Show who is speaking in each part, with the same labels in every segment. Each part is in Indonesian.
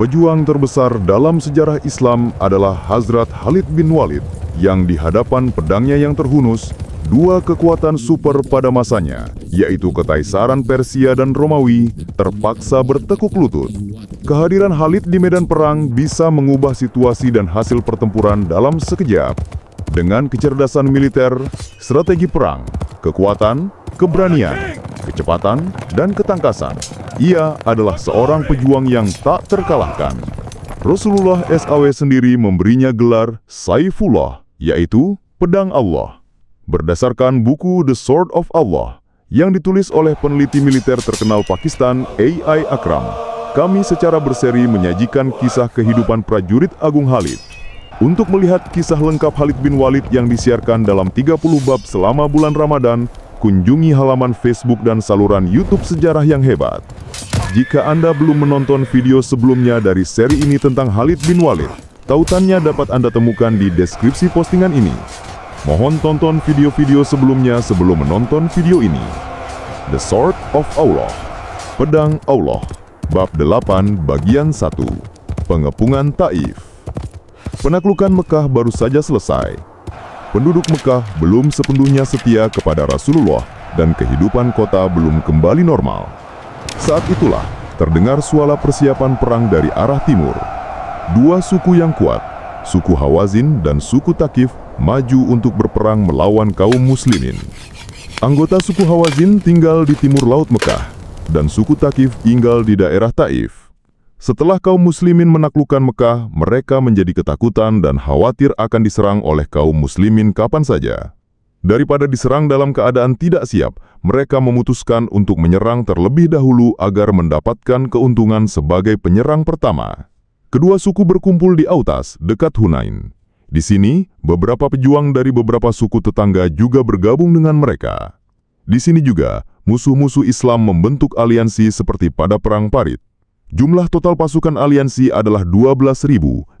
Speaker 1: Pejuang terbesar dalam sejarah Islam adalah Hazrat Khalid bin Walid yang di hadapan pedangnya yang terhunus, dua kekuatan super pada masanya, yaitu Kekaisaran Persia dan Romawi, terpaksa bertekuk lutut. Kehadiran Khalid di medan perang bisa mengubah situasi dan hasil pertempuran dalam sekejap. Dengan kecerdasan militer, strategi perang, kekuatan, keberanian, kecepatan, dan ketangkasan, ia adalah seorang pejuang yang tak terkalahkan. Rasulullah SAW sendiri memberinya gelar Saifullah, yaitu Pedang Allah. Berdasarkan buku The Sword of Allah, yang ditulis oleh peneliti militer terkenal Pakistan, A.I. Akram, kami secara berseri menyajikan kisah kehidupan prajurit Agung Khalid. Untuk melihat kisah lengkap Khalid bin Walid yang disiarkan dalam 30 bab selama bulan Ramadan, kunjungi halaman Facebook dan saluran YouTube Sejarah yang Hebat. Jika Anda belum menonton video sebelumnya dari seri ini tentang Khalid bin Walid, tautannya dapat Anda temukan di deskripsi postingan ini. Mohon tonton video-video sebelumnya sebelum menonton video ini. The Sword of Allah, Pedang Allah, Bab 8 Bagian 1, Pengepungan Taif. Penaklukan Mekah baru saja selesai. Penduduk Mekah belum sepenuhnya setia kepada Rasulullah dan kehidupan kota belum kembali normal. Saat itulah terdengar suara persiapan perang dari arah timur. Dua suku yang kuat, suku Hawazin dan suku Thaqif, maju untuk berperang melawan kaum muslimin. Anggota suku Hawazin tinggal di timur laut Mekah dan suku Thaqif tinggal di daerah Taif. Setelah kaum muslimin menaklukkan Mekah, mereka menjadi ketakutan dan khawatir akan diserang oleh kaum muslimin kapan saja. Daripada diserang dalam keadaan tidak siap, mereka memutuskan untuk menyerang terlebih dahulu agar mendapatkan keuntungan sebagai penyerang pertama. Kedua suku berkumpul di Autas, dekat Hunain. Di sini, beberapa pejuang dari beberapa suku tetangga juga bergabung dengan mereka. Di sini juga, musuh-musuh Islam membentuk aliansi seperti pada Perang Parit. Jumlah total pasukan aliansi adalah 12.000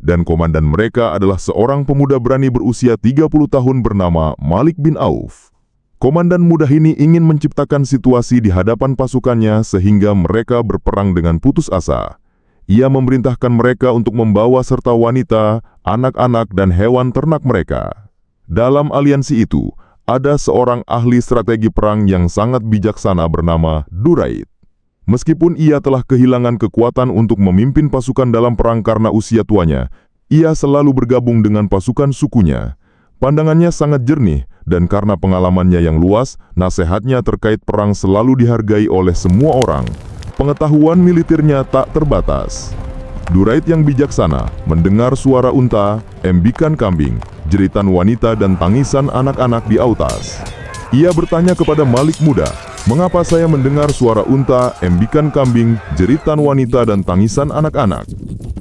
Speaker 1: dan komandan mereka adalah seorang pemuda berani berusia 30 tahun bernama Malik bin Auf. Komandan muda ini ingin menciptakan situasi di hadapan pasukannya sehingga mereka berperang dengan putus asa. Ia memerintahkan mereka untuk membawa serta wanita, anak-anak dan hewan ternak mereka. Dalam aliansi itu, ada seorang ahli strategi perang yang sangat bijaksana bernama Duraid. Meskipun ia telah kehilangan kekuatan untuk memimpin pasukan dalam perang karena usia tuanya, ia selalu bergabung dengan pasukan sukunya. Pandangannya sangat jernih, dan karena pengalamannya yang luas, nasihatnya terkait perang selalu dihargai oleh semua orang. Pengetahuan militernya tak terbatas. Duraid yang bijaksana mendengar suara unta, embikan kambing, jeritan wanita dan tangisan anak-anak di Autas. Ia bertanya kepada Malik muda, "Mengapa saya mendengar suara unta, embikan kambing, jeritan wanita dan tangisan anak-anak?"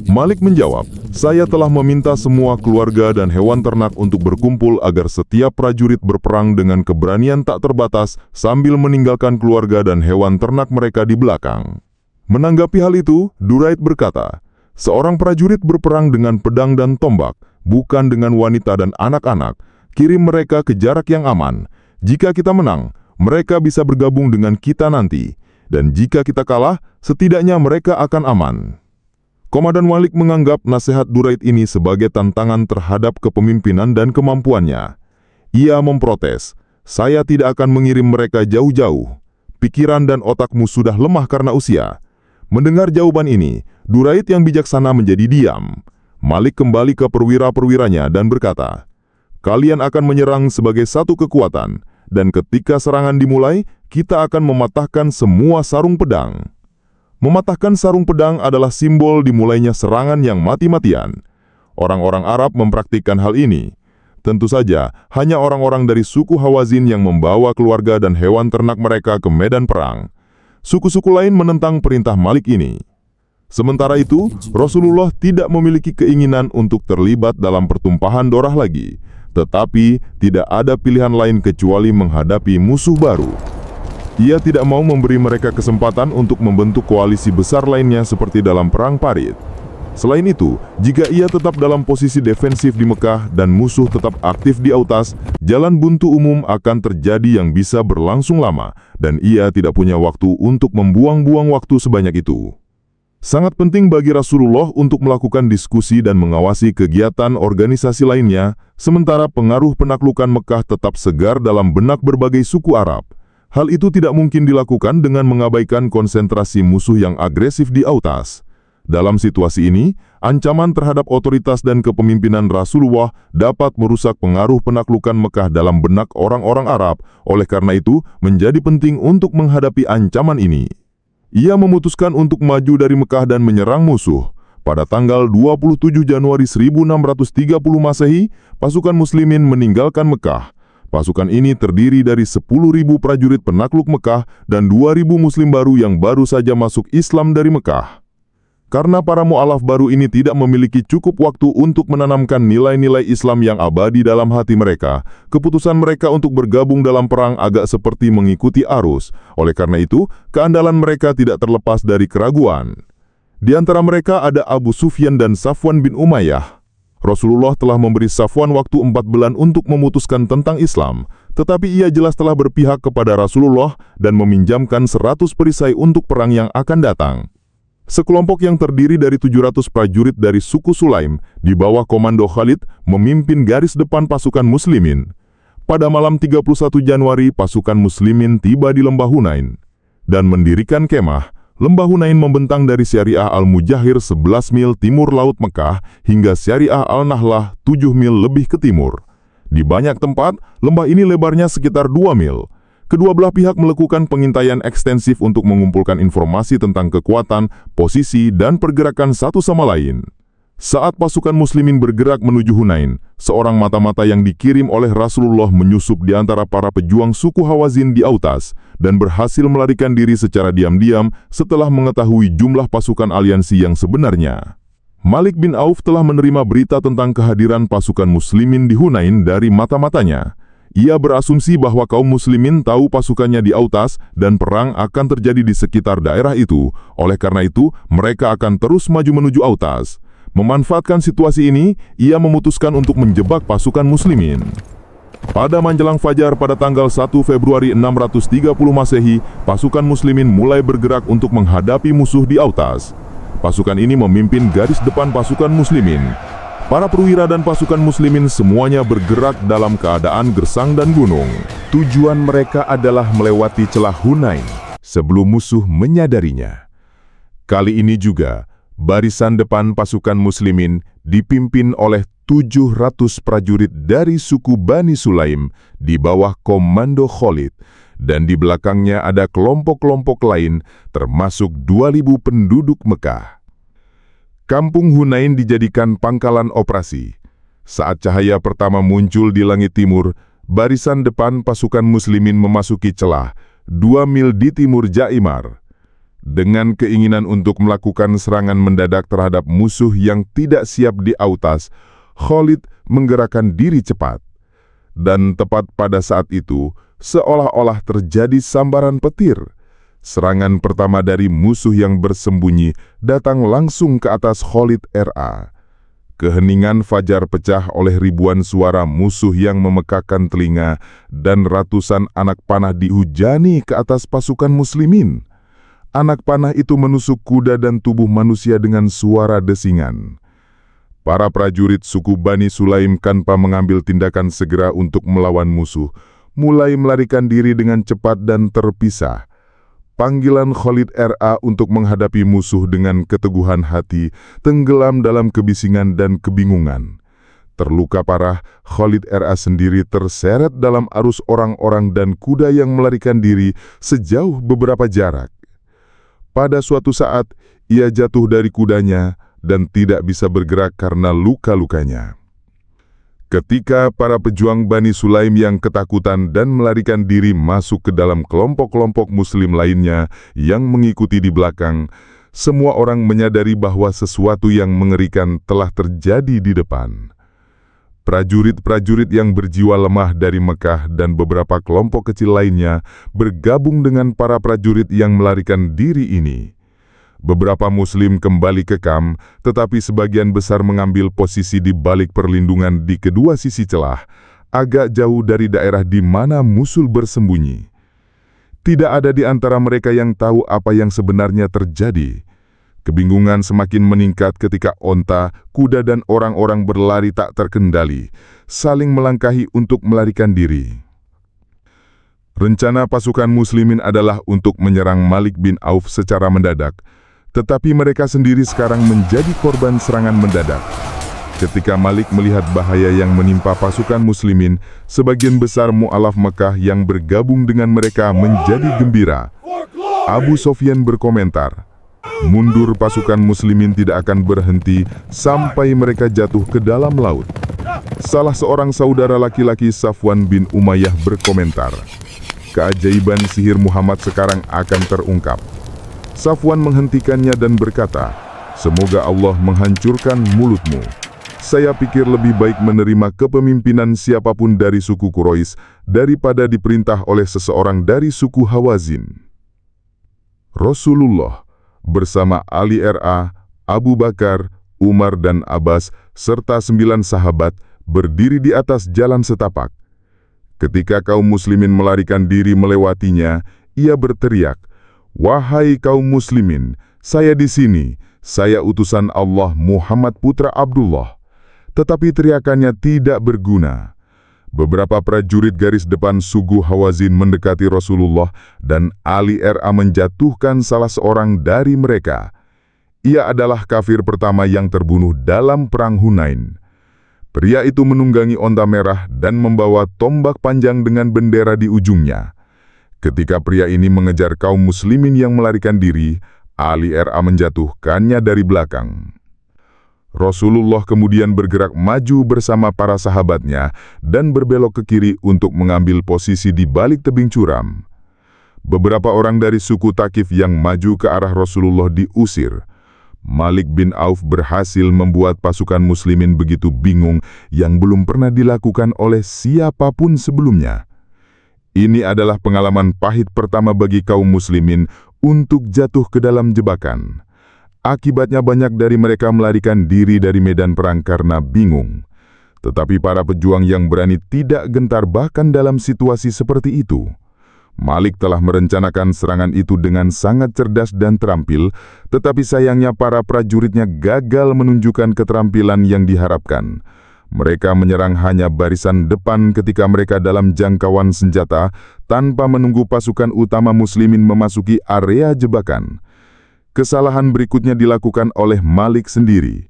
Speaker 1: Malik menjawab, "Saya telah meminta semua keluarga dan hewan ternak untuk berkumpul agar setiap prajurit berperang dengan keberanian tak terbatas sambil meninggalkan keluarga dan hewan ternak mereka di belakang." Menanggapi hal itu, Duraid berkata, "Seorang prajurit berperang dengan pedang dan tombak, bukan dengan wanita dan anak-anak. Kirim mereka ke jarak yang aman. Jika kita menang, mereka bisa bergabung dengan kita nanti, dan jika kita kalah, setidaknya mereka akan aman." Komandan Malik menganggap nasihat Duraid ini sebagai tantangan terhadap kepemimpinan dan kemampuannya. Ia memprotes, "Saya tidak akan mengirim mereka jauh-jauh. Pikiran dan otakmu sudah lemah karena usia." Mendengar jawaban ini, Duraid yang bijaksana menjadi diam. Malik kembali ke perwira-perwiranya dan berkata, "Kalian akan menyerang sebagai satu kekuatan, dan ketika serangan dimulai, kita akan mematahkan semua sarung pedang." Mematahkan sarung pedang adalah simbol dimulainya serangan yang mati-matian. Orang-orang Arab mempraktikkan hal ini. Tentu saja, hanya orang-orang dari suku Hawazin yang membawa keluarga dan hewan ternak mereka ke medan perang. Suku-suku lain menentang perintah Malik ini. Sementara itu, Rasulullah tidak memiliki keinginan untuk terlibat dalam pertumpahan darah lagi. Tetapi, tidak ada pilihan lain kecuali menghadapi musuh baru. Ia tidak mau memberi mereka kesempatan untuk membentuk koalisi besar lainnya seperti dalam Perang Parit. Selain itu, jika ia tetap dalam posisi defensif di Mekah dan musuh tetap aktif di Autas, jalan buntu umum akan terjadi yang bisa berlangsung lama, dan ia tidak punya waktu untuk membuang-buang waktu sebanyak itu. Sangat penting bagi Rasulullah untuk melakukan diskusi dan mengawasi kegiatan organisasi lainnya, sementara pengaruh penaklukan Mekah tetap segar dalam benak berbagai suku Arab. Hal itu tidak mungkin dilakukan dengan mengabaikan konsentrasi musuh yang agresif di Autas. Dalam situasi ini, ancaman terhadap otoritas dan kepemimpinan Rasulullah dapat merusak pengaruh penaklukan Mekah dalam benak orang-orang Arab. Oleh karena itu, menjadi penting untuk menghadapi ancaman ini. Ia memutuskan untuk maju dari Mekah dan menyerang musuh. Pada tanggal 27 Januari 1630 Masehi, pasukan muslimin meninggalkan Mekah. Pasukan ini terdiri dari 10.000 prajurit penakluk Mekah dan 2.000 muslim baru yang baru saja masuk Islam dari Mekah. Karena para mu'alaf baru ini tidak memiliki cukup waktu untuk menanamkan nilai-nilai Islam yang abadi dalam hati mereka, keputusan mereka untuk bergabung dalam perang agak seperti mengikuti arus. Oleh karena itu, keandalan mereka tidak terlepas dari keraguan. Di antara mereka ada Abu Sufyan dan Safwan bin Umayyah. Rasulullah telah memberi Safwan waktu 4 bulan untuk memutuskan tentang Islam, tetapi ia jelas telah berpihak kepada Rasulullah dan meminjamkan 100 perisai untuk perang yang akan datang. Sekelompok yang terdiri dari 700 prajurit dari suku Sulaim di bawah komando Khalid memimpin garis depan pasukan muslimin. Pada malam 31 Januari, pasukan muslimin tiba di Lembah Hunain dan mendirikan kemah. Lembah Hunain membentang dari Syariah Al-Mujahir 11 mil timur laut Mekah hingga Syariah Al-Nahlah 7 mil lebih ke timur. Di banyak tempat, lembah ini lebarnya sekitar 2 mil. Kedua belah pihak melakukan pengintaian ekstensif untuk mengumpulkan informasi tentang kekuatan, posisi, dan pergerakan satu sama lain. Saat pasukan muslimin bergerak menuju Hunain, seorang mata-mata yang dikirim oleh Rasulullah menyusup di antara para pejuang suku Hawazin di Autas dan berhasil melarikan diri secara diam-diam setelah mengetahui jumlah pasukan aliansi yang sebenarnya. Malik bin Auf telah menerima berita tentang kehadiran pasukan muslimin di Hunain dari mata-matanya. Ia berasumsi bahwa kaum muslimin tahu pasukannya di Autas dan perang akan terjadi di sekitar daerah itu. Oleh karena itu, mereka akan terus maju menuju Autas. Memanfaatkan situasi ini, ia memutuskan untuk menjebak pasukan muslimin. Pada menjelang fajar pada tanggal 1 Februari 630 Masehi, pasukan muslimin mulai bergerak untuk menghadapi musuh di Autas. Pasukan ini memimpin garis depan pasukan muslimin. Para perwira dan pasukan muslimin semuanya bergerak dalam keadaan gersang dan gunung. Tujuan mereka adalah melewati celah Hunain sebelum musuh menyadarinya. Kali ini juga, barisan depan pasukan muslimin dipimpin oleh 700 prajurit dari suku Bani Sulaim di bawah komando Khalid, dan di belakangnya ada kelompok-kelompok lain termasuk 2.000 penduduk Mekah. Kampung Hunain dijadikan pangkalan operasi. Saat cahaya pertama muncul di langit timur, barisan depan pasukan muslimin memasuki celah 2 mil di timur Jaimar. Dengan keinginan untuk melakukan serangan mendadak terhadap musuh yang tidak siap di Autas, Khalid menggerakkan diri cepat. Dan tepat pada saat itu, seolah-olah terjadi sambaran petir. Serangan pertama dari musuh yang bersembunyi datang langsung ke atas Khalid RA. Keheningan fajar pecah oleh ribuan suara musuh yang memekakan telinga dan ratusan anak panah dihujani ke atas pasukan muslimin. Anak panah itu menusuk kuda dan tubuh manusia dengan suara desingan. Para prajurit suku Bani Sulaim tanpa mengambil tindakan segera untuk melawan musuh, mulai melarikan diri dengan cepat dan terpisah. Panggilan Khalid RA untuk menghadapi musuh dengan keteguhan hati tenggelam dalam kebisingan dan kebingungan. Terluka parah, Khalid RA sendiri terseret dalam arus orang-orang dan kuda yang melarikan diri sejauh beberapa jarak. Pada suatu saat, ia jatuh dari kudanya dan tidak bisa bergerak karena luka-lukanya. Ketika para pejuang Bani Sulaim yang ketakutan dan melarikan diri masuk ke dalam kelompok-kelompok muslim lainnya yang mengikuti di belakang, semua orang menyadari bahwa sesuatu yang mengerikan telah terjadi di depan. Prajurit-prajurit yang berjiwa lemah dari Mekah dan beberapa kelompok kecil lainnya bergabung dengan para prajurit yang melarikan diri ini. Beberapa muslim kembali ke kamp, tetapi sebagian besar mengambil posisi di balik perlindungan di kedua sisi celah, agak jauh dari daerah di mana musuh bersembunyi. Tidak ada di antara mereka yang tahu apa yang sebenarnya terjadi. Kebingungan semakin meningkat ketika onta, kuda dan orang-orang berlari tak terkendali, saling melangkahi untuk melarikan diri. Rencana pasukan muslimin adalah untuk menyerang Malik bin Auf secara mendadak, tetapi mereka sendiri sekarang menjadi korban serangan mendadak. Ketika Malik melihat bahaya yang menimpa pasukan muslimin, sebagian besar mu'alaf Mekah yang bergabung dengan mereka menjadi gembira. Abu Sofyan berkomentar, "Mundur pasukan muslimin tidak akan berhenti sampai mereka jatuh ke dalam laut." Salah seorang saudara laki-laki Safwan bin Umayyah berkomentar, "Keajaiban sihir Muhammad sekarang akan terungkap." Safwan menghentikannya dan berkata, "Semoga Allah menghancurkan mulutmu. Saya pikir lebih baik menerima kepemimpinan siapapun dari suku Quraisy daripada diperintah oleh seseorang dari suku Hawazin." Rasulullah bersama Ali R.A., Abu Bakar, Umar dan Abbas serta 9 sahabat berdiri di atas jalan setapak. Ketika kaum muslimin melarikan diri melewatinya, ia berteriak, "Wahai kaum muslimin, saya di sini, saya utusan Allah Muhammad putra Abdullah." Tetapi teriakannya tidak berguna. Beberapa prajurit garis depan suku Hawazin mendekati Rasulullah dan Ali R.A. menjatuhkan salah seorang dari mereka. Ia adalah kafir pertama yang terbunuh dalam perang Hunain. Pria itu menunggangi onta merah dan membawa tombak panjang dengan bendera di ujungnya. Ketika pria ini mengejar kaum muslimin yang melarikan diri, Ali R.A. menjatuhkannya dari belakang. Rasulullah kemudian bergerak maju bersama para sahabatnya dan berbelok ke kiri untuk mengambil posisi di balik tebing curam. Beberapa orang dari suku Thaqif yang maju ke arah Rasulullah diusir. Malik bin Auf berhasil membuat pasukan muslimin begitu bingung yang belum pernah dilakukan oleh siapapun sebelumnya. Ini adalah pengalaman pahit pertama bagi kaum muslimin untuk jatuh ke dalam jebakan. Akibatnya banyak dari mereka melarikan diri dari medan perang karena bingung. Tetapi para pejuang yang berani tidak gentar bahkan dalam situasi seperti itu. Malik telah merencanakan serangan itu dengan sangat cerdas dan terampil, tetapi sayangnya para prajuritnya gagal menunjukkan keterampilan yang diharapkan. Mereka menyerang hanya barisan depan ketika mereka dalam jangkauan senjata tanpa menunggu pasukan utama muslimin memasuki area jebakan. Kesalahan berikutnya dilakukan oleh Malik sendiri.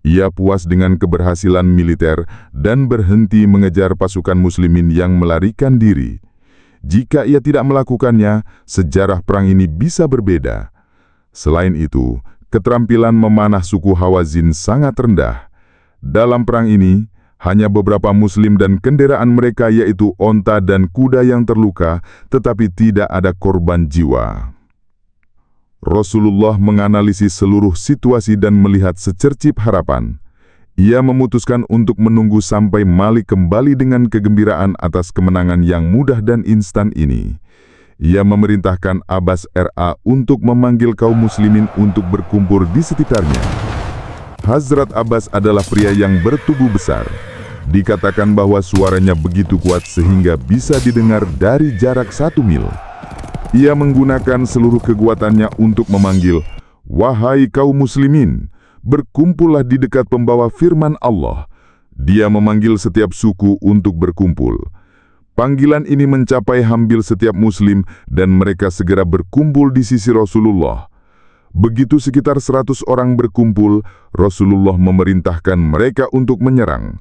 Speaker 1: Ia puas dengan keberhasilan militer dan berhenti mengejar pasukan muslimin yang melarikan diri. Jika ia tidak melakukannya, sejarah perang ini bisa berbeda. Selain itu, keterampilan memanah suku Hawazin sangat rendah. Dalam perang ini, hanya beberapa muslim dan kendaraan mereka yaitu onta dan kuda yang terluka, tetapi tidak ada korban jiwa. Rasulullah menganalisis seluruh situasi dan melihat secercip harapan. Ia memutuskan untuk menunggu sampai Malik kembali dengan kegembiraan atas kemenangan yang mudah dan instan ini. Ia memerintahkan Abbas R.A. untuk memanggil kaum muslimin untuk berkumpul di sekitarnya. Hazrat Abbas adalah pria yang bertubuh besar. Dikatakan bahwa suaranya begitu kuat sehingga bisa didengar dari jarak 1 mil. Ia menggunakan seluruh kekuatannya untuk memanggil, "Wahai kaum muslimin, berkumpullah di dekat pembawa firman Allah." Dia memanggil setiap suku untuk berkumpul. Panggilan ini mencapai hampir setiap muslim dan mereka segera berkumpul di sisi Rasulullah. Begitu sekitar 100 orang berkumpul, Rasulullah memerintahkan mereka untuk menyerang.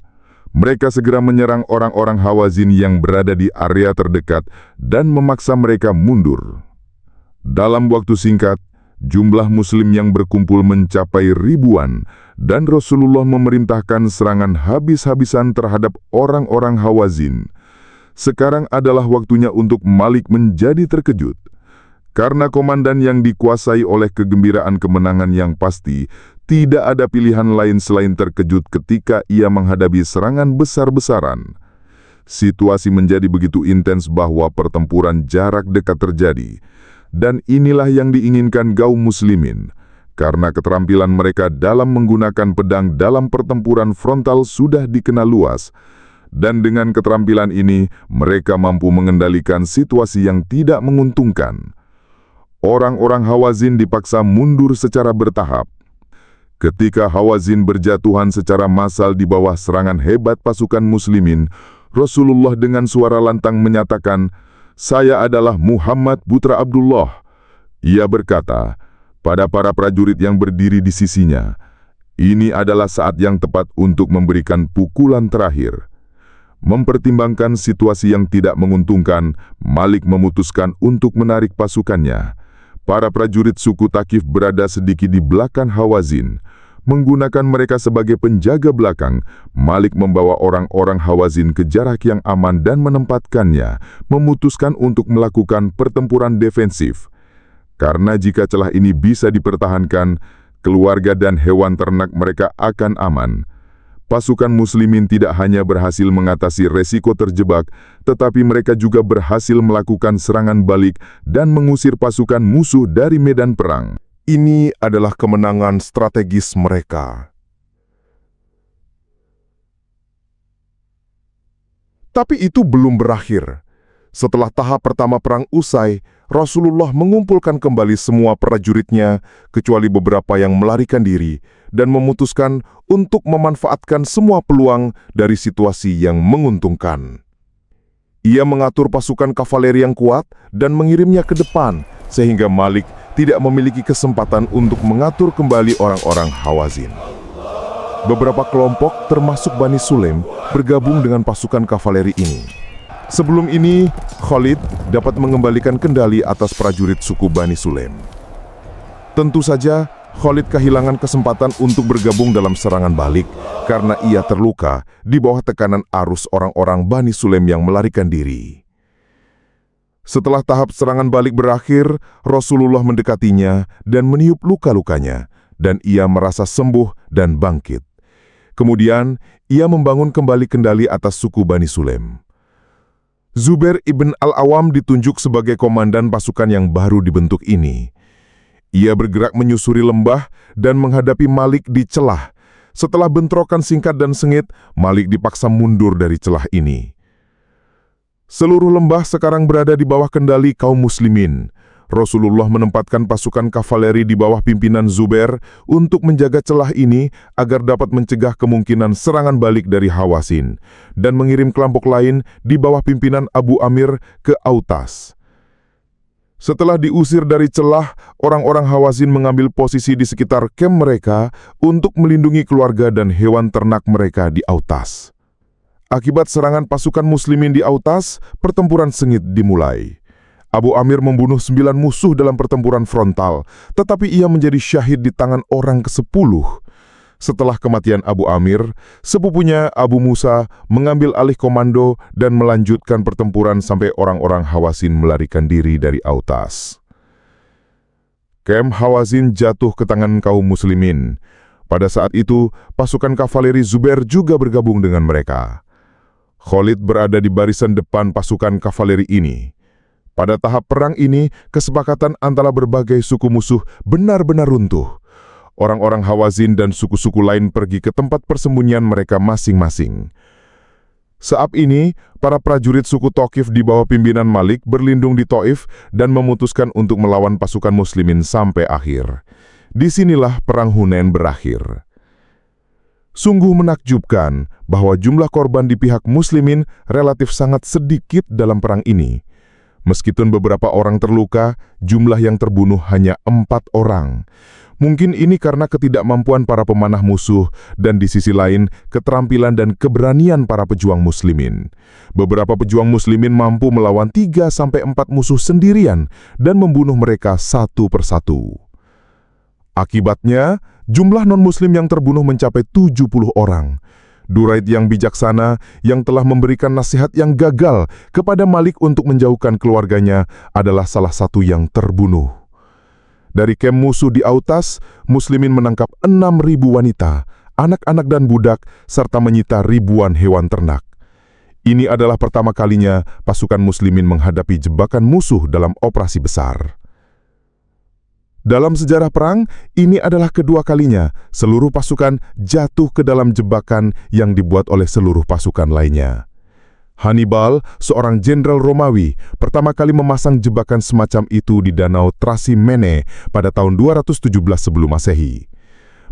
Speaker 1: Mereka segera menyerang orang-orang Hawazin yang berada di area terdekat dan memaksa mereka mundur. Dalam waktu singkat, jumlah muslim yang berkumpul mencapai ribuan dan Rasulullah memerintahkan serangan habis-habisan terhadap orang-orang Hawazin. Sekarang adalah waktunya untuk Malik menjadi terkejut. Karena komandan yang dikuasai oleh kegembiraan kemenangan yang pasti, tidak ada pilihan lain selain terkejut ketika ia menghadapi serangan besar-besaran. Situasi menjadi begitu intens bahwa pertempuran jarak dekat terjadi. Dan inilah yang diinginkan kaum muslimin. Karena keterampilan mereka dalam menggunakan pedang dalam pertempuran frontal sudah dikenal luas. Dan dengan keterampilan ini, mereka mampu mengendalikan situasi yang tidak menguntungkan. Orang-orang Hawazin dipaksa mundur secara bertahap. Ketika Hawazin berjatuhan secara massal di bawah serangan hebat pasukan muslimin, Rasulullah dengan suara lantang menyatakan, "Saya adalah Muhammad putra Abdullah." Ia berkata pada para prajurit yang berdiri di sisinya, "Ini adalah saat yang tepat untuk memberikan pukulan terakhir." Mempertimbangkan situasi yang tidak menguntungkan, Malik memutuskan untuk menarik pasukannya. Para prajurit suku Thaqif berada sedikit di belakang Hawazin. Menggunakan mereka sebagai penjaga belakang, Malik membawa orang-orang Hawazin ke jarak yang aman dan menempatkannya, memutuskan untuk melakukan pertempuran defensif. Karena jika celah ini bisa dipertahankan, keluarga dan hewan ternak mereka akan aman. Pasukan muslimin tidak hanya berhasil mengatasi resiko terjebak, tetapi mereka juga berhasil melakukan serangan balik dan mengusir pasukan musuh dari medan perang. Ini adalah kemenangan strategis mereka. Tapi itu belum berakhir. Setelah tahap pertama perang usai, Rasulullah mengumpulkan kembali semua prajuritnya, kecuali beberapa yang melarikan diri, dan memutuskan untuk memanfaatkan semua peluang dari situasi yang menguntungkan. Ia mengatur pasukan kavaleri yang kuat dan mengirimnya ke depan, sehingga Malik tidak memiliki kesempatan untuk mengatur kembali orang-orang Hawazin. Beberapa kelompok, termasuk Bani Sulaim, bergabung dengan pasukan kavaleri ini. Sebelum ini, Khalid dapat mengembalikan kendali atas prajurit suku Bani Sulaim. Tentu saja, Khalid kehilangan kesempatan untuk bergabung dalam serangan balik karena ia terluka di bawah tekanan arus orang-orang Bani Sulaim yang melarikan diri. Setelah tahap serangan balik berakhir, Rasulullah mendekatinya dan meniup luka-lukanya, dan ia merasa sembuh dan bangkit. Kemudian, ia membangun kembali kendali atas suku Bani Sulaim. Zubair ibn Al-Awam ditunjuk sebagai komandan pasukan yang baru dibentuk ini. Ia bergerak menyusuri lembah dan menghadapi Malik di celah. Setelah bentrokan singkat dan sengit, Malik dipaksa mundur dari celah ini. Seluruh lembah sekarang berada di bawah kendali kaum muslimin. Rasulullah menempatkan pasukan kavaleri di bawah pimpinan Zubair untuk menjaga celah ini agar dapat mencegah kemungkinan serangan balik dari Hawazin dan mengirim kelompok lain di bawah pimpinan Abu Amir ke Autas. Setelah diusir dari celah, orang-orang Hawazin mengambil posisi di sekitar kem mereka untuk melindungi keluarga dan hewan ternak mereka di Autas. Akibat serangan pasukan muslimin di Autas, pertempuran sengit dimulai. Abu Amir membunuh 9 musuh dalam pertempuran frontal, tetapi ia menjadi syahid di tangan orang ke-10. Setelah kematian Abu Amir, sepupunya Abu Musa mengambil alih komando dan melanjutkan pertempuran sampai orang-orang Hawazin melarikan diri dari Autas. Kem Hawazin jatuh ke tangan kaum muslimin. Pada saat itu, pasukan kavaleri Zubair juga bergabung dengan mereka. Khalid berada di barisan depan pasukan kavaleri ini. Pada tahap perang ini, kesepakatan antara berbagai suku musuh benar-benar runtuh. Orang-orang Hawazin dan suku-suku lain pergi ke tempat persembunyian mereka masing-masing. Saat ini, para prajurit suku Thaqif di bawah pimpinan Malik berlindung di Taif dan memutuskan untuk melawan pasukan muslimin sampai akhir. Disinilah perang Hunain berakhir. Sungguh menakjubkan bahwa jumlah korban di pihak muslimin relatif sangat sedikit dalam perang ini. Meskipun beberapa orang terluka, jumlah yang terbunuh hanya 4 orang. Mungkin ini karena ketidakmampuan para pemanah musuh dan di sisi lain keterampilan dan keberanian para pejuang muslimin. Beberapa pejuang muslimin mampu melawan 3-4 musuh sendirian dan membunuh mereka satu persatu. Akibatnya, jumlah non-muslim yang terbunuh mencapai 70 orang. Duraid yang bijaksana yang telah memberikan nasihat yang gagal kepada Malik untuk menjauhkan keluarganya adalah salah satu yang terbunuh. Dari kem musuh di Autas, muslimin menangkap 6.000 wanita, anak-anak dan budak, serta menyita ribuan hewan ternak. Ini adalah pertama kalinya pasukan muslimin menghadapi jebakan musuh dalam operasi besar. Dalam sejarah perang, ini adalah kedua kalinya seluruh pasukan jatuh ke dalam jebakan yang dibuat oleh seluruh pasukan lainnya.
Speaker 2: Hannibal, seorang jenderal Romawi, pertama kali memasang jebakan semacam itu di Danau Trasimene pada tahun 217 sebelum Masehi.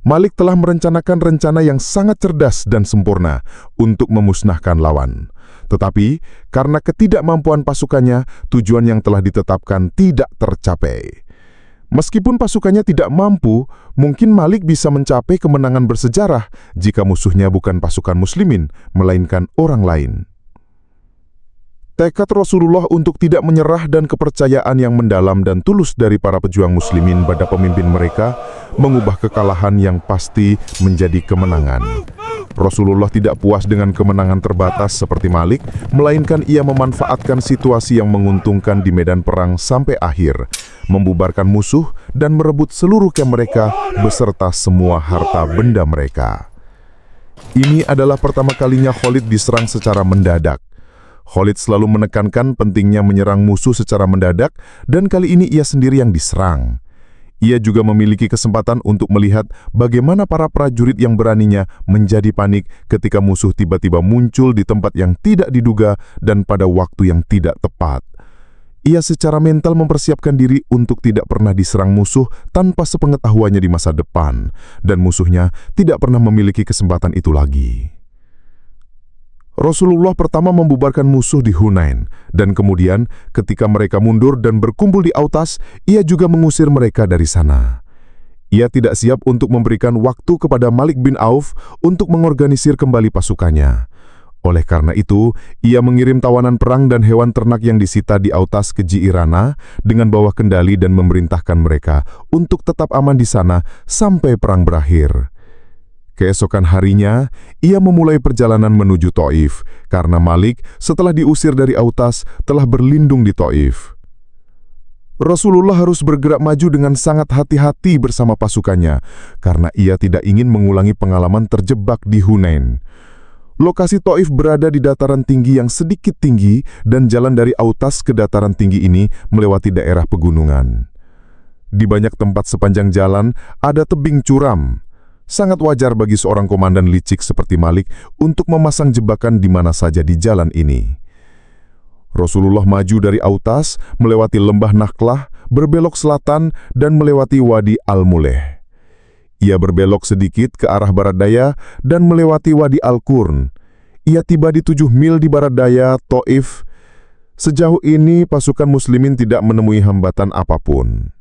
Speaker 2: Malik telah merencanakan rencana yang sangat cerdas dan sempurna untuk memusnahkan lawan. Tetapi, karena ketidakmampuan pasukannya, tujuan yang telah ditetapkan tidak tercapai. Meskipun pasukannya tidak mampu, mungkin Malik bisa mencapai kemenangan bersejarah jika musuhnya bukan pasukan muslimin, melainkan orang lain. Tekad Rasulullah untuk tidak menyerah dan kepercayaan yang mendalam dan tulus dari para pejuang muslimin pada pemimpin mereka mengubah kekalahan yang pasti menjadi kemenangan. Rasulullah tidak puas dengan kemenangan terbatas seperti Malik, melainkan ia memanfaatkan situasi yang menguntungkan di medan perang sampai akhir, membubarkan musuh dan merebut seluruh kem mereka beserta semua harta benda mereka. Ini adalah pertama kalinya Khalid diserang secara mendadak. Khalid selalu menekankan pentingnya menyerang musuh secara mendadak, dan kali ini ia sendiri yang diserang. Ia juga memiliki kesempatan untuk melihat bagaimana para prajurit yang beraninya menjadi panik ketika musuh tiba-tiba muncul di tempat yang tidak diduga dan pada waktu yang tidak tepat. Ia secara mental mempersiapkan diri untuk tidak pernah diserang musuh tanpa sepengetahuannya di masa depan, dan musuhnya tidak pernah memiliki kesempatan itu lagi. Rasulullah pertama membubarkan musuh di Hunain, dan kemudian ketika mereka mundur dan berkumpul di Autas, ia juga mengusir mereka dari sana. Ia tidak siap untuk memberikan waktu kepada Malik bin Auf untuk mengorganisir kembali pasukannya. Oleh karena itu, ia mengirim tawanan perang dan hewan ternak yang disita di Autas ke Ji'irana dengan bawah kendali dan memerintahkan mereka untuk tetap aman di sana sampai perang berakhir. Keesokan harinya, ia memulai perjalanan menuju Taif, karena Malik setelah diusir dari Autas telah berlindung di Taif. Rasulullah harus bergerak maju dengan sangat hati-hati bersama pasukannya, karena ia tidak ingin mengulangi pengalaman terjebak di Hunain. Lokasi Taif berada di dataran tinggi yang sedikit tinggi, dan jalan dari Autas ke dataran tinggi ini melewati daerah pegunungan. Di banyak tempat sepanjang jalan ada tebing curam. Sangat wajar bagi seorang komandan licik seperti Malik untuk memasang jebakan di mana saja di jalan ini. Rasulullah maju dari Autas, melewati lembah Naklah, berbelok selatan, dan melewati Wadi Al-Muleh. Ia berbelok sedikit ke arah barat daya dan melewati Wadi Al-Qurn. Ia tiba di 7 mil di barat daya Taif. Sejauh ini pasukan muslimin tidak menemui hambatan apapun.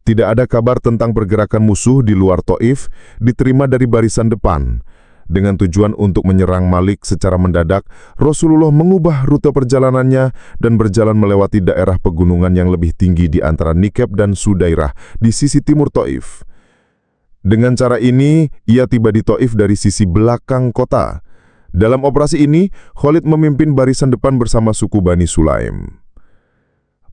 Speaker 2: Tidak ada kabar tentang pergerakan musuh di luar Taif diterima dari barisan depan. Dengan tujuan untuk menyerang Malik secara mendadak, Rasulullah mengubah rute perjalanannya dan berjalan melewati daerah pegunungan yang lebih tinggi di antara Nikab dan Sudairah di sisi timur Taif. Dengan cara ini, ia tiba di Taif dari sisi belakang kota. Dalam operasi ini, Khalid memimpin barisan depan bersama suku Bani Sulaim.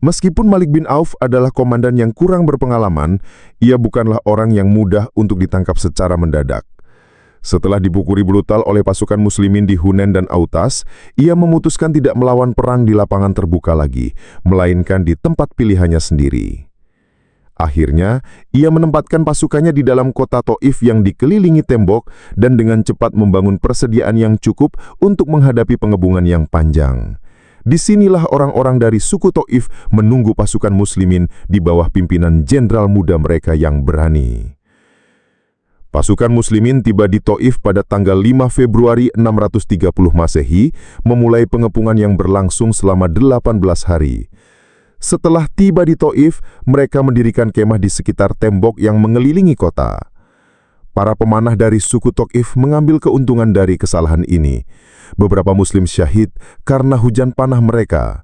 Speaker 2: Meskipun Malik bin Auf adalah komandan yang kurang berpengalaman, ia bukanlah orang yang mudah untuk ditangkap secara mendadak. Setelah dipukuli brutal oleh pasukan muslimin di Hunain dan Autas, ia memutuskan tidak melawan perang di lapangan terbuka lagi, melainkan di tempat pilihannya sendiri. Akhirnya, ia menempatkan pasukannya di dalam kota Taif yang dikelilingi tembok dan dengan cepat membangun persediaan yang cukup untuk menghadapi pengebungan yang panjang. Disinilah orang-orang dari suku Taif menunggu pasukan muslimin di bawah pimpinan jenderal muda mereka yang berani. Pasukan muslimin tiba di Taif pada tanggal 5 Februari 630 Masehi, memulai pengepungan yang berlangsung selama 18 hari. Setelah tiba di Taif, mereka mendirikan kemah di sekitar tembok yang mengelilingi kota. Para pemanah dari suku Taif mengambil keuntungan dari kesalahan ini. Beberapa muslim syahid karena hujan panah mereka.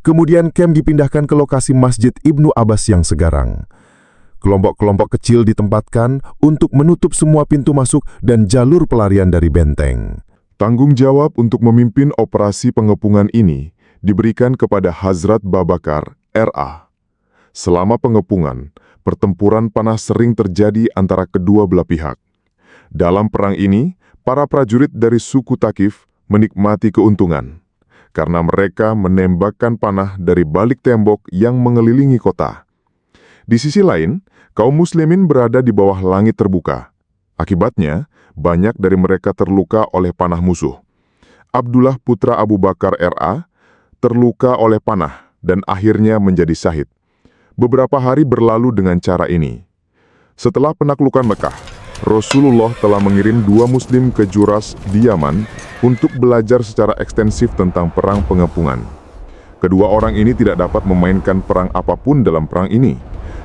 Speaker 2: Kemudian kem dipindahkan ke lokasi Masjid Ibnu Abbas yang sekarang. Kelompok-kelompok kecil ditempatkan untuk menutup semua pintu masuk dan jalur pelarian dari benteng.
Speaker 1: Tanggung jawab untuk memimpin operasi pengepungan ini diberikan kepada Hazrat Babakar, R.A. Selama pengepungan, pertempuran panas sering terjadi antara kedua belah pihak. Dalam perang ini, para prajurit dari suku Thaqif menikmati keuntungan, karena mereka menembakkan panah dari balik tembok yang mengelilingi kota. Di sisi lain, kaum muslimin berada di bawah langit terbuka. Akibatnya, banyak dari mereka terluka oleh panah musuh.
Speaker 2: Abdullah putra Abu Bakar RA terluka oleh panah dan akhirnya menjadi syahid. Beberapa hari berlalu dengan cara ini. Setelah penaklukan Mekah, Rasulullah telah mengirim 2 muslim ke Juras di Yaman untuk belajar secara ekstensif tentang perang pengepungan. Kedua orang ini tidak dapat memainkan perang apapun dalam perang ini,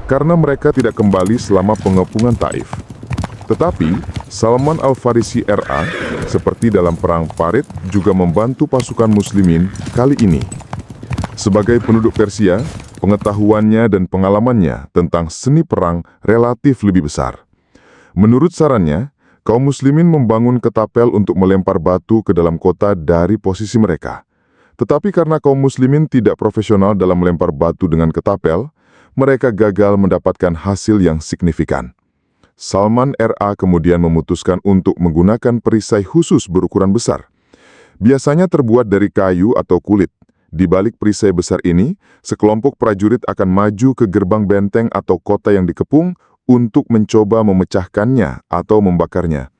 Speaker 2: karena mereka tidak kembali selama pengepungan Taif. Tetapi, Salman Al-Farisi RA, seperti dalam perang Farid, juga membantu pasukan muslimin kali ini. Sebagai penduduk Persia, pengetahuannya dan pengalamannya tentang seni perang relatif lebih besar. Menurut sarannya, kaum muslimin membangun ketapel untuk melempar batu ke dalam kota dari posisi mereka. Tetapi karena kaum muslimin tidak profesional dalam melempar batu dengan ketapel, mereka gagal mendapatkan hasil yang signifikan. Salman RA kemudian memutuskan untuk menggunakan perisai khusus berukuran besar. Biasanya terbuat dari kayu atau kulit. Di balik perisai besar ini, sekelompok prajurit akan maju ke gerbang benteng atau kota yang dikepung untuk mencoba memecahkannya atau membakarnya.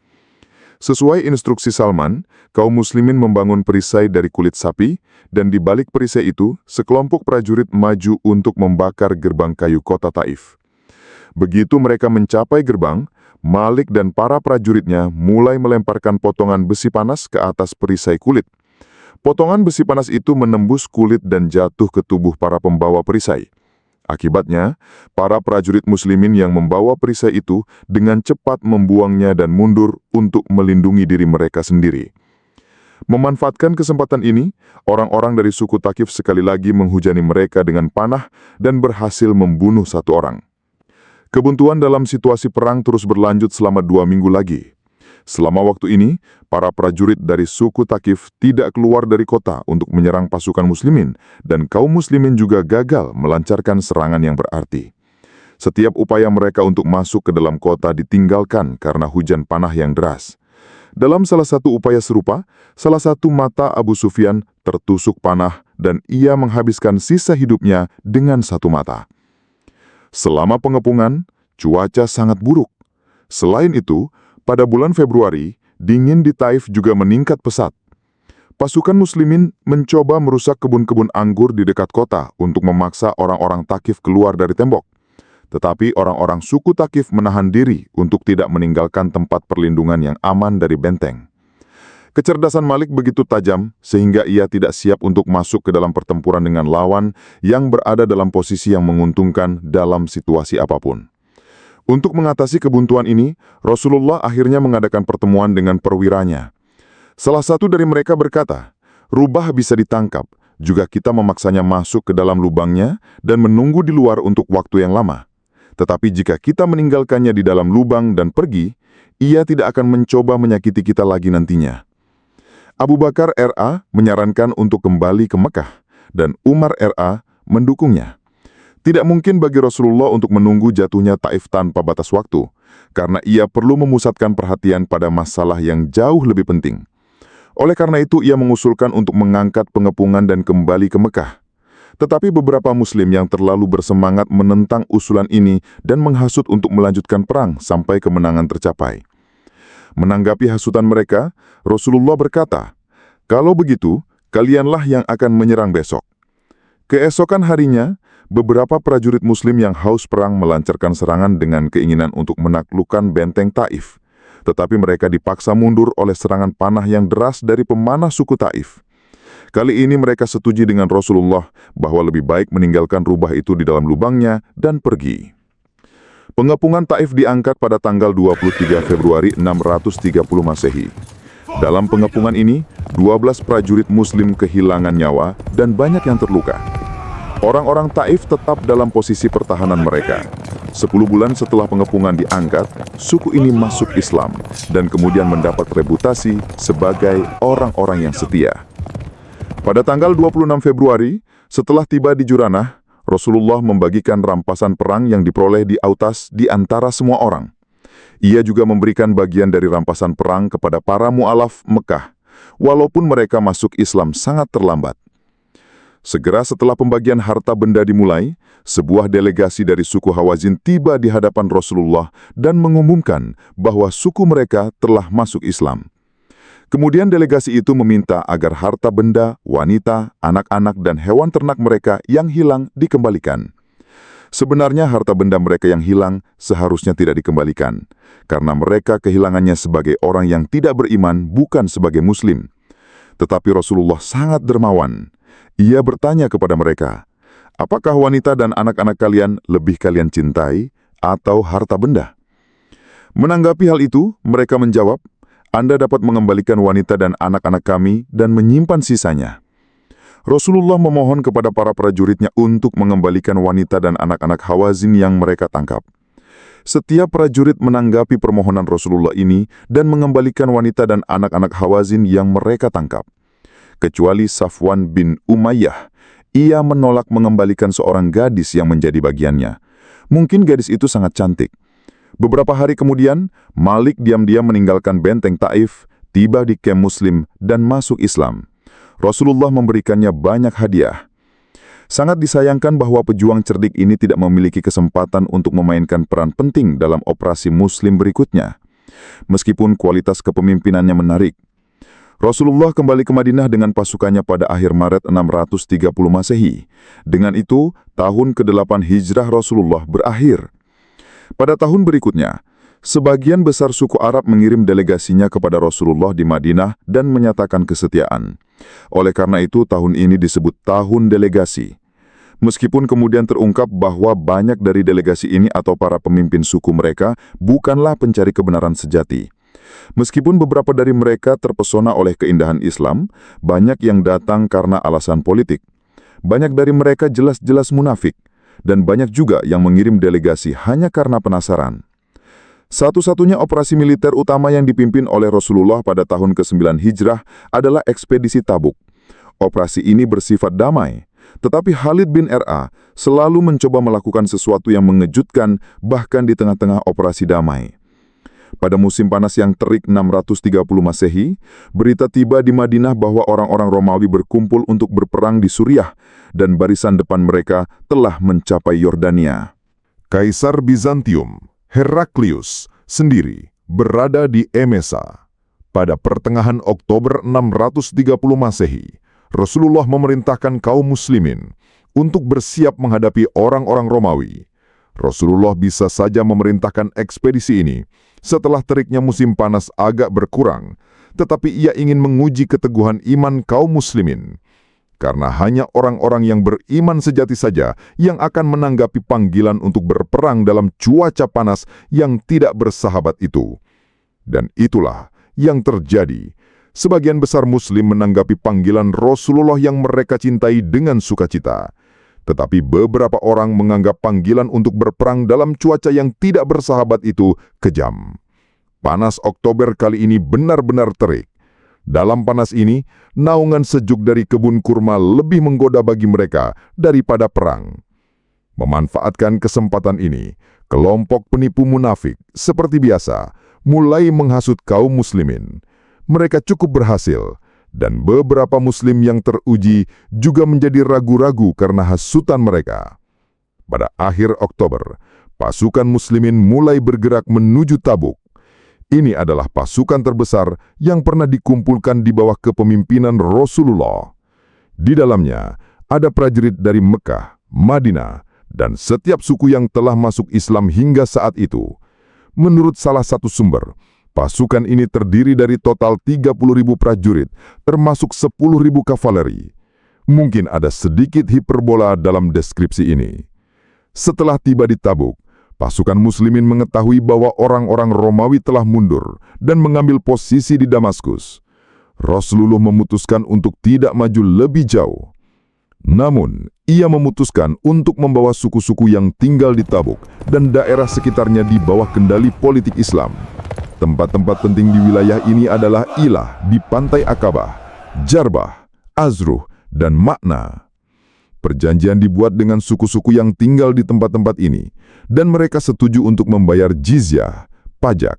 Speaker 2: Sesuai instruksi Salman, kaum muslimin membangun perisai dari kulit sapi, dan di balik perisai itu, sekelompok prajurit maju untuk membakar gerbang kayu kota Taif. Begitu mereka mencapai gerbang, Malik dan para prajuritnya mulai melemparkan potongan besi panas ke atas perisai kulit. Potongan besi panas itu menembus kulit dan jatuh ke tubuh para pembawa perisai. Akibatnya, para prajurit muslimin yang membawa perisai itu dengan cepat membuangnya dan mundur untuk melindungi diri mereka sendiri. Memanfaatkan kesempatan ini, orang-orang dari suku Thaqif sekali lagi menghujani mereka dengan panah dan berhasil membunuh 1 orang. Kebuntuan dalam situasi perang terus berlanjut selama 2 minggu lagi. Selama waktu ini, para prajurit dari suku Thaqif tidak keluar dari kota untuk menyerang pasukan muslimin, dan kaum muslimin juga gagal melancarkan serangan yang berarti. Setiap upaya mereka untuk masuk ke dalam kota ditinggalkan karena hujan panah yang deras. Dalam salah satu upaya serupa, salah satu mata Abu Sufyan tertusuk panah dan ia menghabiskan sisa hidupnya dengan 1 mata. Selama pengepungan, cuaca sangat buruk. Selain itu, pada bulan Februari, dingin di Taif juga meningkat pesat. Pasukan muslimin mencoba merusak kebun-kebun anggur di dekat kota untuk memaksa orang-orang Thaqif keluar dari tembok. Tetapi orang-orang suku Thaqif menahan diri untuk tidak meninggalkan tempat perlindungan yang aman dari benteng. Kecerdasan Malik begitu tajam sehingga ia tidak siap untuk masuk ke dalam pertempuran dengan lawan yang berada dalam posisi yang menguntungkan dalam situasi apapun. Untuk mengatasi kebuntuan ini, Rasulullah akhirnya mengadakan pertemuan dengan perwiranya. Salah satu dari mereka berkata, "Rubah bisa ditangkap, juga kita memaksanya masuk ke dalam lubangnya dan menunggu di luar untuk waktu yang lama. Tetapi jika kita meninggalkannya di dalam lubang dan pergi, ia tidak akan mencoba menyakiti kita lagi nantinya." Abu Bakar RA menyarankan untuk kembali ke Mekah, dan Umar RA mendukungnya. Tidak mungkin bagi Rasulullah untuk menunggu jatuhnya Taif tanpa batas waktu, karena ia perlu memusatkan perhatian pada masalah yang jauh lebih penting. Oleh karena itu, ia mengusulkan untuk mengangkat pengepungan dan kembali ke Mekah. Tetapi beberapa muslim yang terlalu bersemangat menentang usulan ini dan menghasut untuk melanjutkan perang sampai kemenangan tercapai. Menanggapi hasutan mereka, Rasulullah berkata, "Kalau begitu, kalianlah yang akan menyerang besok." Keesokan harinya, beberapa prajurit muslim yang haus perang melancarkan serangan dengan keinginan untuk menaklukkan benteng Taif. Tetapi mereka dipaksa mundur oleh serangan panah yang deras dari pemanah suku Taif. Kali ini mereka setuju dengan Rasulullah bahwa lebih baik meninggalkan rubah itu di dalam lubangnya dan pergi. Pengepungan Taif diangkat pada tanggal 23 Februari 630 Masehi. Dalam pengepungan ini, 12 prajurit muslim kehilangan nyawa dan banyak yang terluka. Orang-orang Taif tetap dalam posisi pertahanan mereka. 10 bulan setelah pengepungan diangkat, suku ini masuk Islam dan kemudian mendapat reputasi sebagai orang-orang yang setia. Pada tanggal 26 Februari, setelah tiba di Juranah, Rasulullah membagikan rampasan perang yang diperoleh di Autas di antara semua orang. Ia juga memberikan bagian dari rampasan perang kepada para mu'alaf Mekah, walaupun mereka masuk Islam sangat terlambat. Segera setelah pembagian harta benda dimulai, sebuah delegasi dari suku Hawazin tiba di hadapan Rasulullah dan mengumumkan bahwa suku mereka telah masuk Islam.
Speaker 1: Kemudian delegasi itu meminta agar harta benda, wanita, anak-anak, dan hewan ternak mereka yang hilang dikembalikan. Sebenarnya harta benda mereka yang hilang seharusnya tidak dikembalikan, karena mereka kehilangannya sebagai orang yang tidak beriman, bukan sebagai muslim. Tetapi Rasulullah sangat dermawan. Ia bertanya kepada mereka, apakah wanita dan anak-anak kalian lebih kalian cintai atau harta benda? Menanggapi hal itu, mereka menjawab, Anda dapat mengembalikan wanita dan anak-anak kami dan menyimpan sisanya. Rasulullah memohon kepada para prajuritnya untuk mengembalikan wanita dan anak-anak Hawazin yang mereka tangkap. Setiap prajurit menanggapi permohonan Rasulullah ini dan mengembalikan wanita dan anak-anak Hawazin yang mereka tangkap. Kecuali Safwan bin Umayyah, ia menolak mengembalikan seorang gadis yang menjadi bagiannya. Mungkin gadis itu sangat cantik. Beberapa hari kemudian, Malik diam-diam meninggalkan benteng Taif, tiba di kem Muslim dan masuk Islam. Rasulullah memberikannya banyak hadiah. Sangat disayangkan bahwa pejuang cerdik ini tidak memiliki kesempatan untuk memainkan peran penting dalam operasi Muslim berikutnya. Meskipun kualitas kepemimpinannya menarik. Rasulullah kembali ke Madinah dengan pasukannya pada akhir Maret 630 Masehi. Dengan itu, tahun ke-8 Hijrah Rasulullah berakhir. Pada tahun berikutnya, sebagian besar suku Arab mengirim delegasinya kepada Rasulullah di Madinah dan menyatakan kesetiaan. Oleh karena itu, tahun ini disebut Tahun Delegasi. Meskipun kemudian terungkap bahwa banyak dari delegasi ini atau para pemimpin suku mereka bukanlah pencari kebenaran sejati. Meskipun beberapa dari mereka terpesona oleh keindahan Islam, banyak yang datang karena alasan politik. Banyak dari mereka jelas-jelas munafik, dan banyak juga yang mengirim delegasi hanya karena penasaran. Satu-satunya operasi militer utama yang dipimpin oleh Rasulullah pada tahun ke-9 Hijrah adalah ekspedisi Tabuk. Operasi ini bersifat damai, tetapi Khalid bin Ra selalu mencoba melakukan sesuatu yang mengejutkan bahkan di tengah-tengah operasi damai. Pada musim panas yang terik 630 Masehi, berita tiba di Madinah bahwa orang-orang Romawi berkumpul untuk berperang di Suriah dan barisan depan mereka telah mencapai Yordania. Kaisar Bizantium, Heraklius, sendiri berada di Emesa. Pada pertengahan Oktober 630 Masehi, Rasulullah memerintahkan kaum muslimin untuk bersiap menghadapi orang-orang Romawi. Rasulullah bisa saja memerintahkan ekspedisi ini setelah teriknya musim panas agak berkurang, tetapi ia ingin menguji keteguhan iman kaum muslimin. Karena hanya orang-orang yang beriman sejati saja yang akan menanggapi panggilan untuk berperang dalam cuaca panas yang tidak bersahabat itu. Dan itulah yang terjadi. Sebagian besar muslim menanggapi panggilan Rasulullah yang mereka cintai dengan sukacita. Tetapi beberapa orang menganggap panggilan untuk berperang dalam cuaca yang tidak bersahabat itu kejam. Panas Oktober kali ini benar-benar terik. Dalam panas ini, naungan sejuk dari kebun kurma lebih menggoda bagi mereka daripada perang. Memanfaatkan kesempatan ini, kelompok penipu munafik seperti biasa mulai menghasut kaum muslimin. Mereka cukup berhasil, dan beberapa muslim yang teruji juga menjadi ragu-ragu karena hasutan mereka. Pada akhir Oktober, pasukan muslimin mulai bergerak menuju Tabuk. Ini adalah pasukan terbesar yang pernah dikumpulkan di bawah kepemimpinan Rasulullah. Di dalamnya ada prajurit dari Mekah, Madinah, dan setiap suku yang telah masuk Islam hingga saat itu. Menurut salah satu sumber, pasukan ini terdiri dari total 30.000 prajurit, termasuk 10.000 kavaleri. Mungkin ada sedikit hiperbola dalam deskripsi ini. Setelah tiba di Tabuk, pasukan muslimin mengetahui bahwa orang-orang Romawi telah mundur dan mengambil posisi di Damaskus. Rasulullah memutuskan untuk tidak maju lebih jauh. Namun, ia memutuskan untuk membawa suku-suku yang tinggal di Tabuk dan daerah sekitarnya di bawah kendali politik Islam. Tempat-tempat penting di wilayah ini adalah Ilah di Pantai Akabah, Jarbah, Azruh, dan Makna. Perjanjian dibuat dengan suku-suku yang tinggal di tempat-tempat ini, dan mereka setuju untuk membayar jizyah, pajak.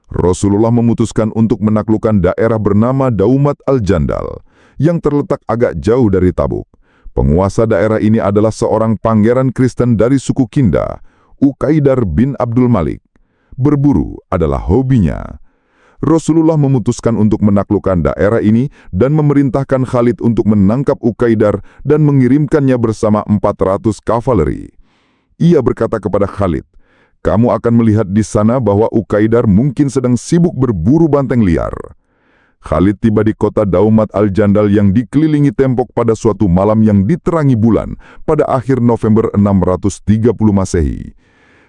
Speaker 1: Rasulullah memutuskan untuk menaklukkan daerah bernama Daumat al-Jandal, yang terletak agak jauh dari Tabuk. Penguasa daerah ini adalah seorang pangeran Kristen dari suku Kinda, Uqaidar bin Abdul Malik. Berburu adalah hobinya. Rasulullah memutuskan untuk menaklukkan daerah ini dan memerintahkan Khalid untuk menangkap Uqaidar dan mengirimkannya bersama 400 kavaleri. Ia berkata kepada Khalid, "Kamu akan melihat di sana bahwa Uqaidar mungkin sedang sibuk berburu banteng liar." Khalid tiba di kota Daumat al-Jandal yang dikelilingi tembok pada suatu malam yang diterangi bulan pada akhir November 630 Masehi.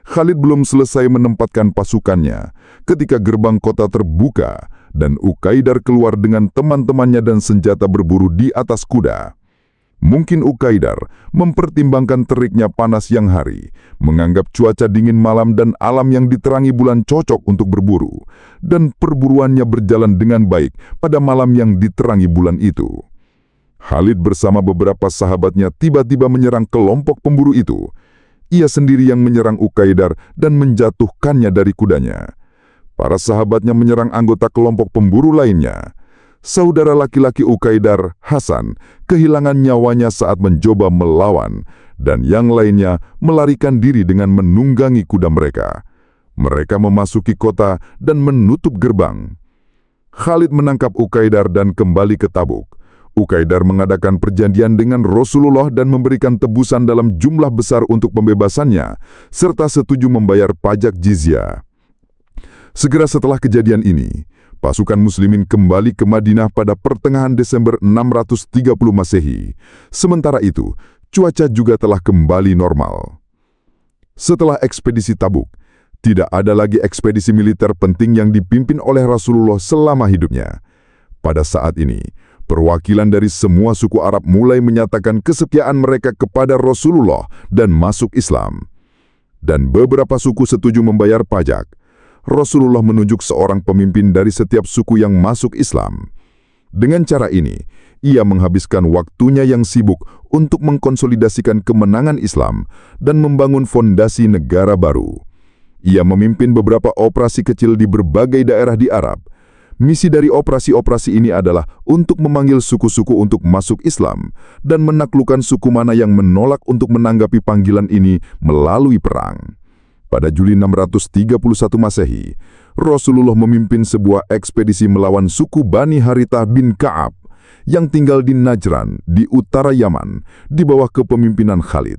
Speaker 1: Khalid belum selesai menempatkan pasukannya ketika gerbang kota terbuka dan Uqaidar keluar dengan teman-temannya dan senjata berburu di atas kuda. Mungkin Uqaidar mempertimbangkan teriknya panas yang hari, menganggap cuaca dingin malam dan alam yang diterangi bulan cocok untuk berburu, dan perburuannya berjalan dengan baik pada malam yang diterangi bulan itu. Khalid bersama beberapa sahabatnya tiba-tiba menyerang kelompok pemburu itu. Ia sendiri yang menyerang Uqaidar dan menjatuhkannya dari kudanya. Para sahabatnya menyerang anggota kelompok pemburu lainnya. Saudara laki-laki Uqaidar, Hasan, kehilangan nyawanya saat mencoba melawan, dan yang lainnya melarikan diri dengan menunggangi kuda mereka. Mereka memasuki kota dan menutup gerbang. Khalid menangkap Uqaidar dan kembali ke Tabuk. Uqaidar mengadakan perjanjian dengan Rasulullah dan memberikan tebusan dalam jumlah besar untuk pembebasannya, serta setuju membayar pajak jizyah. Segera setelah kejadian ini, pasukan muslimin kembali ke Madinah pada pertengahan Desember 630 Masehi. Sementara itu, cuaca juga telah kembali normal. Setelah ekspedisi Tabuk, tidak ada lagi ekspedisi militer penting yang dipimpin oleh Rasulullah selama hidupnya. Pada saat ini, perwakilan dari semua suku Arab mulai menyatakan kesetiaan mereka kepada Rasulullah dan masuk Islam. Dan beberapa suku setuju membayar pajak. Rasulullah menunjuk seorang pemimpin dari setiap suku yang masuk Islam. Dengan cara ini, ia menghabiskan waktunya yang sibuk untuk mengkonsolidasikan kemenangan Islam dan membangun fondasi negara baru. Ia memimpin beberapa operasi kecil di berbagai daerah di Arab. Misi dari operasi-operasi ini adalah untuk memanggil suku-suku untuk masuk Islam dan menaklukkan suku mana yang menolak untuk menanggapi panggilan ini melalui perang. Pada Juli 631 Masehi, Rasulullah memimpin sebuah ekspedisi melawan suku Bani Harithah bin Ka'ab yang tinggal di Najran, di utara Yaman, di bawah kepemimpinan Khalid.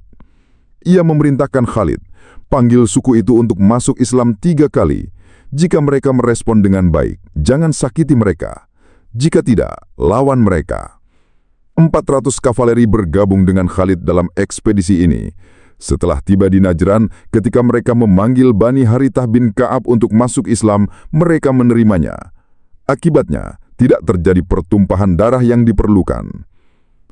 Speaker 1: Ia memerintahkan Khalid, panggil suku itu untuk masuk Islam 3 kali. Jika mereka merespon dengan baik, jangan sakiti mereka. Jika tidak, lawan mereka. 400 kavaleri bergabung dengan Khalid dalam ekspedisi ini. Setelah tiba di Najran, ketika mereka memanggil Bani Harithah bin Ka'ab untuk masuk Islam, mereka menerimanya. Akibatnya, tidak terjadi pertumpahan darah yang diperlukan.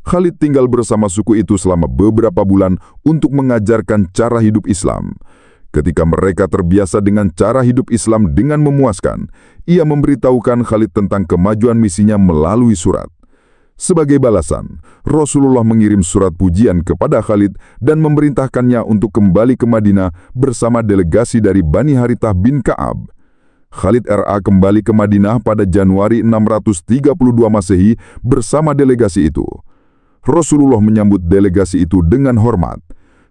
Speaker 1: Khalid tinggal bersama suku itu selama beberapa bulan untuk mengajarkan cara hidup Islam. Ketika mereka terbiasa dengan cara hidup Islam dengan memuaskan, ia memberitahukan Khalid tentang kemajuan misinya melalui surat. Sebagai balasan, Rasulullah mengirim surat pujian kepada Khalid dan memerintahkannya untuk kembali ke Madinah bersama delegasi dari Bani Harithah bin Ka'ab. Khalid R.A. kembali ke Madinah pada Januari 632 Masehi bersama delegasi itu. Rasulullah menyambut delegasi itu dengan hormat.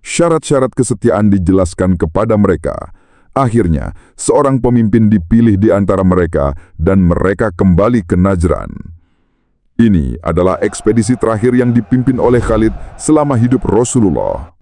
Speaker 1: Syarat-syarat kesetiaan dijelaskan kepada mereka. Akhirnya, seorang pemimpin dipilih di antara mereka dan mereka kembali ke Najran. Ini adalah ekspedisi terakhir yang dipimpin oleh Khalid selama hidup Rasulullah.